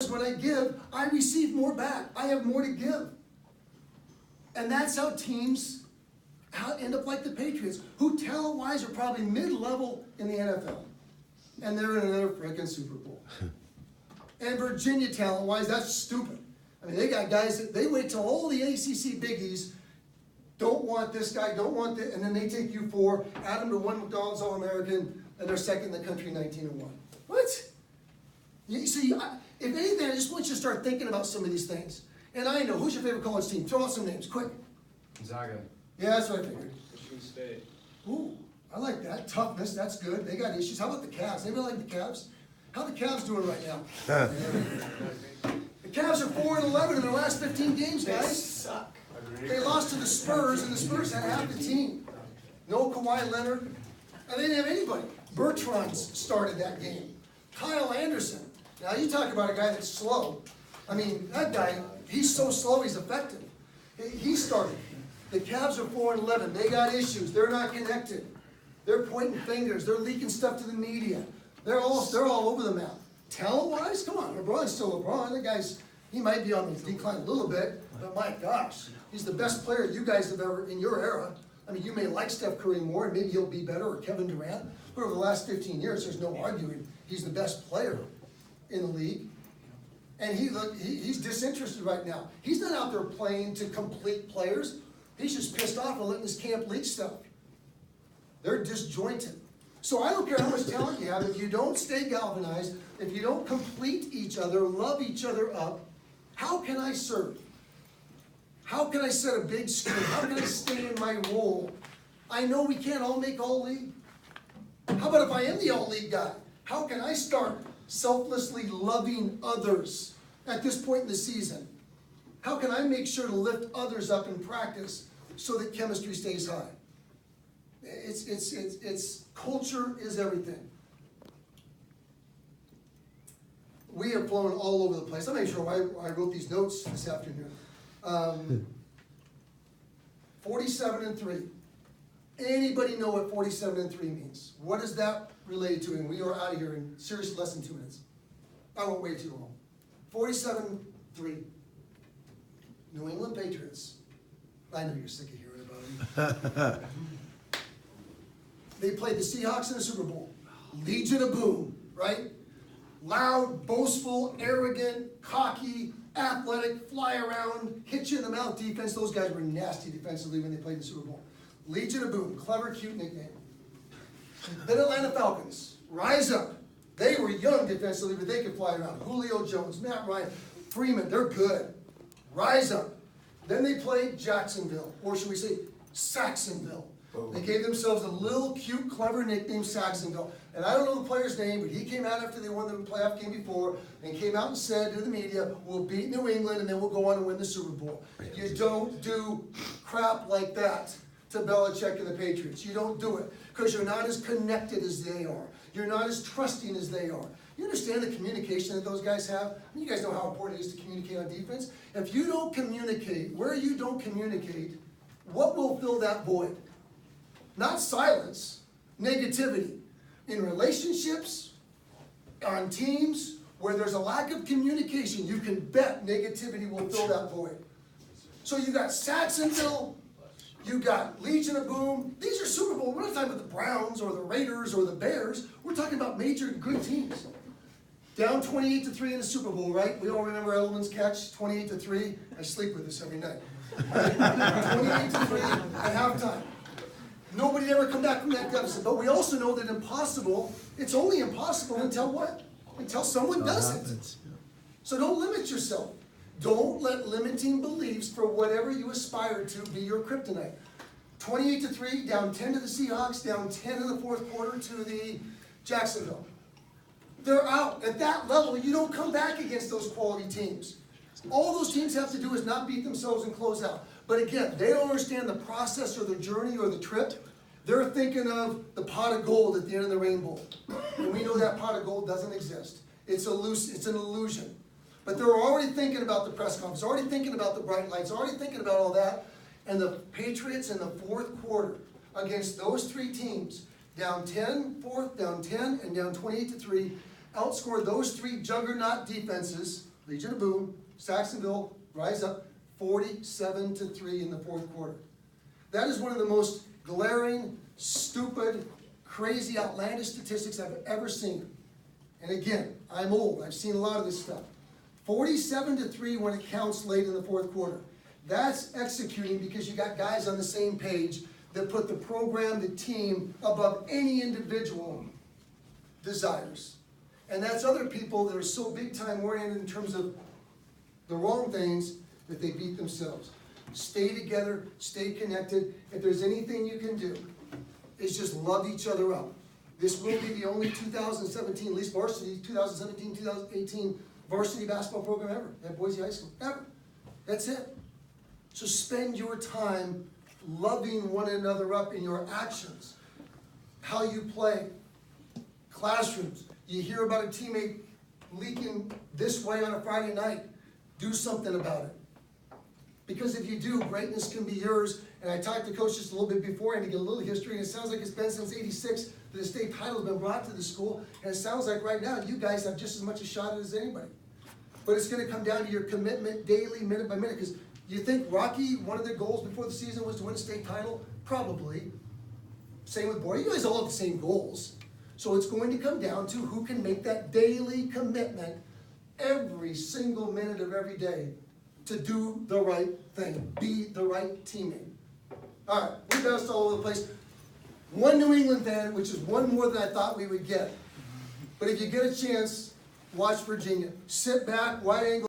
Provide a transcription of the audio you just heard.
when I give, I receive more back. I have more to give. And that's how teams end up like the Patriots, who talent-wise are probably mid-level in the NFL. And they're in another freaking Super Bowl. And Virginia talent-wise, that's stupid. I mean, they got guys that they wait till all the ACC biggies don't want this guy, don't want that, and then they take you for, add them to one McDonald's All-American, and they're second in the country 19-1. What? You see, if anything, I just want you to start thinking about some of these things. And I know, who's your favorite college team? Throw out some names, quick. Gonzaga. Yeah, that's what I figured. Michigan State. Ooh, I like that. Toughness, that's good. They got issues. How about the Cavs? Anybody like the Cavs? How are the Cavs doing right now? The Cavs are 4-11 in their last 15 games, guys. They suck. They lost to the Spurs, and the Spurs had half the team. No Kawhi Leonard, and they didn't have anybody. Bertrand's started that game. Kyle Anderson. Now, you talk about a guy that's slow. I mean, that guy, he's so slow, he's effective. He started. The Cavs are 4-11. They got issues. They're not connected. They're pointing fingers. They're leaking stuff to the media. They're all over the map. Talent-wise, come on, LeBron's still LeBron. The guy's, he might be on the decline a little bit, but my gosh, he's the best player you guys have ever, in your era. I mean, you may like Steph Curry more, and maybe he'll be better, or Kevin Durant, but over the last 15 years, there's no arguing he's the best player in the league. And he's disinterested right now. He's not out there playing to complete players. He's just pissed off and letting his camp leak stuff. They're disjointed. So I don't care how much talent you have, if you don't stay galvanized, if you don't complete each other, love each other up, how can I serve? How can I set a big screen? How can I stay in my role? I know we can't all make all league. How about if I am the all league guy? How can I start selflessly loving others at this point in the season? How can I make sure to lift others up in practice so that chemistry stays high? It's culture is everything. We have flown all over the place. I'll make sure I wrote these notes this afternoon. 47-3. Anybody know what 47-3 means? What is that related to? And we are out of here in seriously less than 2 minutes. I won't wait too long. 47-3. New England Patriots. I know you're sick of hearing about them. They played the Seahawks in the Super Bowl. Legion of Boom, right? Loud, boastful, arrogant, cocky, athletic, fly around, hit you in the mouth defense. Those guys were nasty defensively when they played the Super Bowl. Legion of Boom, clever, cute nickname. Then Atlanta Falcons, rise up. They were young defensively, but they could fly around. Julio Jones, Matt Ryan, Freeman, they're good. Rise up. Then they played Jacksonville, or should we say Saxonville. They gave themselves a little cute, clever nickname, Saxonville. And I don't know the player's name, but he came out after they won the playoff game before and came out and said to the media, we'll beat New England and then we'll go on and win the Super Bowl. You don't do crap like that to Belichick and the Patriots. You don't do it because you're not as connected as they are. You're not as trusting as they are. You understand the communication that those guys have? I mean, you guys know how important it is to communicate on defense. If you don't communicate, where you don't communicate, what will fill that void? Not silence, negativity. In relationships, on teams, where there's a lack of communication, you can bet negativity will fill that void. So you got Saxonville, you got Legion of Boom. These are Super Bowl. We're not talking about the Browns or the Raiders or the Bears. We're talking about major good teams. Down 28-3 in the Super Bowl, right? We all remember Edelman's catch, 28-3. I sleep with this every night. 28-3 at halftime. Nobody ever come back from that deficit. But we also know that impossible, it's only impossible until what? Until someone does it. So don't limit yourself. Don't let limiting beliefs for whatever you aspire to be your kryptonite. 28-3, down 10 to the Seahawks, down 10 in the fourth quarter to the Jacksonville. They're out. At that level, you don't come back against those quality teams. All those teams have to do is not beat themselves and close out. But again, they don't understand the process or the journey or the trip. They're thinking of the pot of gold at the end of the rainbow. And we know that pot of gold doesn't exist. It's an illusion. But they're already thinking about the press conference, already thinking about the bright lights, already thinking about all that. And the Patriots in the fourth quarter against those three teams, down 10, fourth, down 10, and down 28-3, outscored those three juggernaut defenses Legion of Boom, Saxonville, rise up 47-3 in the fourth quarter. That is one of the most glaring, stupid, crazy, outlandish statistics I've ever seen. And again, I'm old, I've seen a lot of this stuff. 47-3 when it counts late in the fourth quarter. That's executing because you got guys on the same page that put the program, the team, above any individual desires. And that's other people that are so big time oriented in terms of the wrong things that they beat themselves. Stay together, stay connected. If there's anything you can do, it's just love each other up. This will be the only 2017, at least varsity, 2017, 2018 varsity basketball program ever at Boise High School, ever. That's it. So spend your time loving one another up in your actions, how you play, classrooms. You hear about a teammate leaking this way on a Friday night, do something about it. Because if you do, greatness can be yours. And I talked to Coach just a little bit before and to get a little history, and it sounds like it's been since '86 that the state title has been brought to the school, and it sounds like right now you guys have just as much a shot at it as anybody. But it's going to come down to your commitment daily, minute by minute, because you think Rocky, one of their goals before the season was to win a state title? Probably. Same with Boyd. You guys all have the same goals. So it's going to come down to who can make that daily commitment every single minute of every day to do the right thing, be the right teammate. All right, we bounced all over the place. One New England fan, which is one more than I thought we would get. But if you get a chance, watch Virginia. Sit back, wide angle.